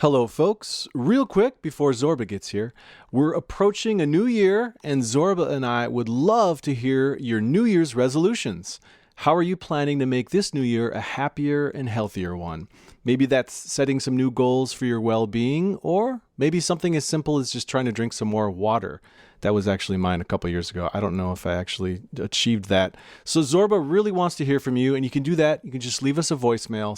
Hello, folks. Real quick before Zorba gets here, we're approaching a new year, and Zorba and I would love to hear your New Year's resolutions. How are you planning to make this new year a happier and healthier one? Maybe that's setting some new goals for your well-being, or maybe something as simple as just trying to drink some more water. That was actually mine a couple years ago. I don't know if I actually achieved that. So Zorba really wants to hear from you, and you can do that. You can just leave us a voicemail,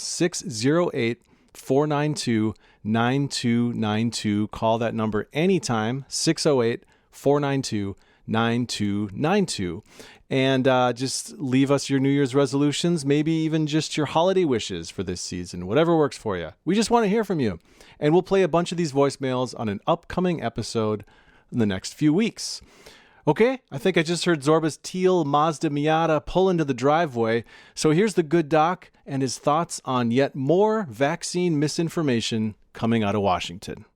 608-492-9292. Call that number anytime, 608-492-9292. And just leave us your New Year's resolutions, maybe even just your holiday wishes for this season, whatever works for you. We just want to hear from you. And we'll play a bunch of these voicemails on an upcoming episode in the next few weeks. Okay, I think I just heard Zorba's teal Mazda Miata pull into the driveway. So here's the good doc and his thoughts on yet more vaccine misinformation coming out of Washington.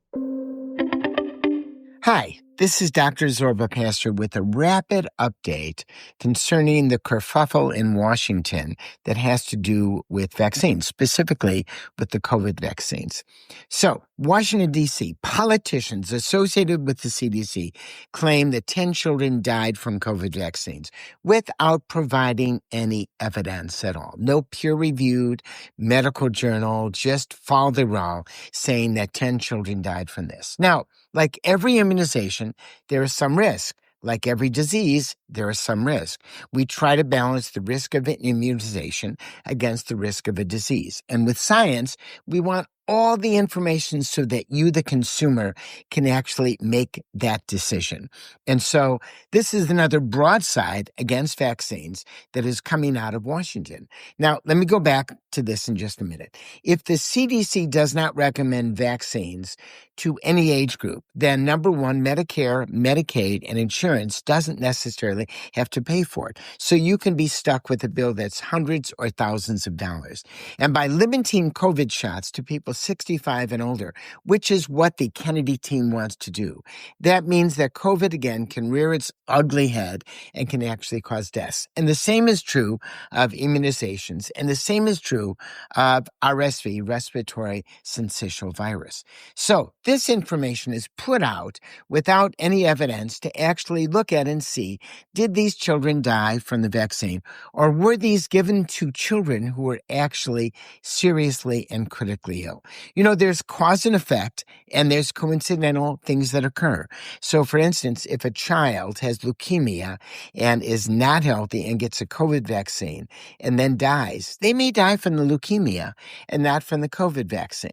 Hi, this is Dr. Zorba Pastor with a rapid update concerning the kerfuffle in Washington that has to do with vaccines, specifically with the COVID vaccines. So, Washington, D.C., politicians associated with the CDC claim that 10 children died from COVID vaccines without providing any evidence at all. No peer-reviewed medical journal, just folderol saying that 10 children died from this. Now, like every immunization, there is some risk. Like every disease, there is some risk. We try to balance the risk of immunization against the risk of a disease. And with science, we want all the information so that you, the consumer, can actually make that decision. And so this is another broadside against vaccines that is coming out of Washington. Now, let me go back to this in just a minute. If the CDC does not recommend vaccines to any age group, then number one, Medicare, Medicaid, and insurance doesn't necessarily have to pay for it. So you can be stuck with a bill that's hundreds or thousands of dollars. And by limiting COVID shots to people 65 and older, which is what the Kennedy team wants to do, that means that COVID again can rear its ugly head and can actually cause deaths. And the same is true of immunizations, and the same is true of RSV, respiratory syncytial virus. So this information is put out without any evidence to actually look at and see, did these children die from the vaccine, or were these given to children who were actually seriously and critically ill? You know, there's cause and effect, and there's coincidental things that occur. So, for instance, if a child has leukemia and is not healthy and gets a COVID vaccine and then dies, they may die from the leukemia and not from the COVID vaccine.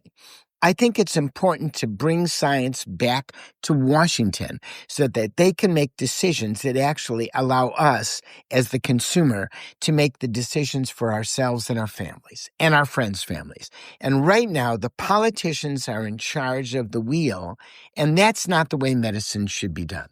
I think it's important to bring science back to Washington so that they can make decisions that actually allow us as the consumer to make the decisions for ourselves and our families and our friends' families. And right now, the politicians are in charge of the wheel, and that's not the way medicine should be done.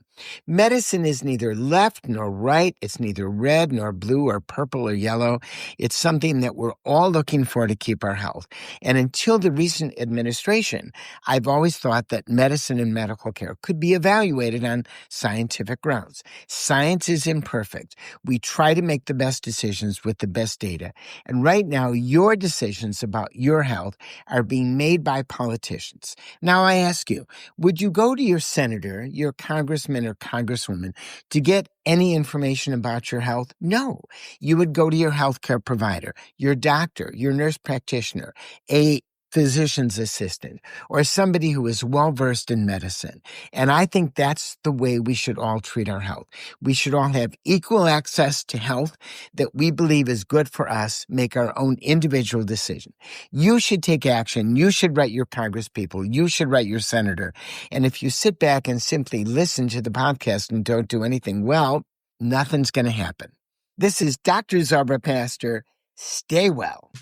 Medicine is neither left nor right. It's neither red nor blue or purple or yellow. It's something that we're all looking for to keep our health. And until the recent administration, I've always thought that medicine and medical care could be evaluated on scientific grounds. Science is imperfect. We try to make the best decisions with the best data. And right now, your decisions about your health are being made by politicians. Now, I ask you, would you go to your senator, your congressman, or congresswoman to get any information about your health? No. You would go to your healthcare provider, your doctor, your nurse practitioner, a physician's assistant, or somebody who is well-versed in medicine. And I think that's the way we should all treat our health. We should all have equal access to health that we believe is good for us, make our own individual decision. You should take action. You should write your congresspeople. You should write your senator. And if you sit back and simply listen to the podcast and don't do anything, well, nothing's going to happen. This is Dr. Zorba Pastor. Stay well.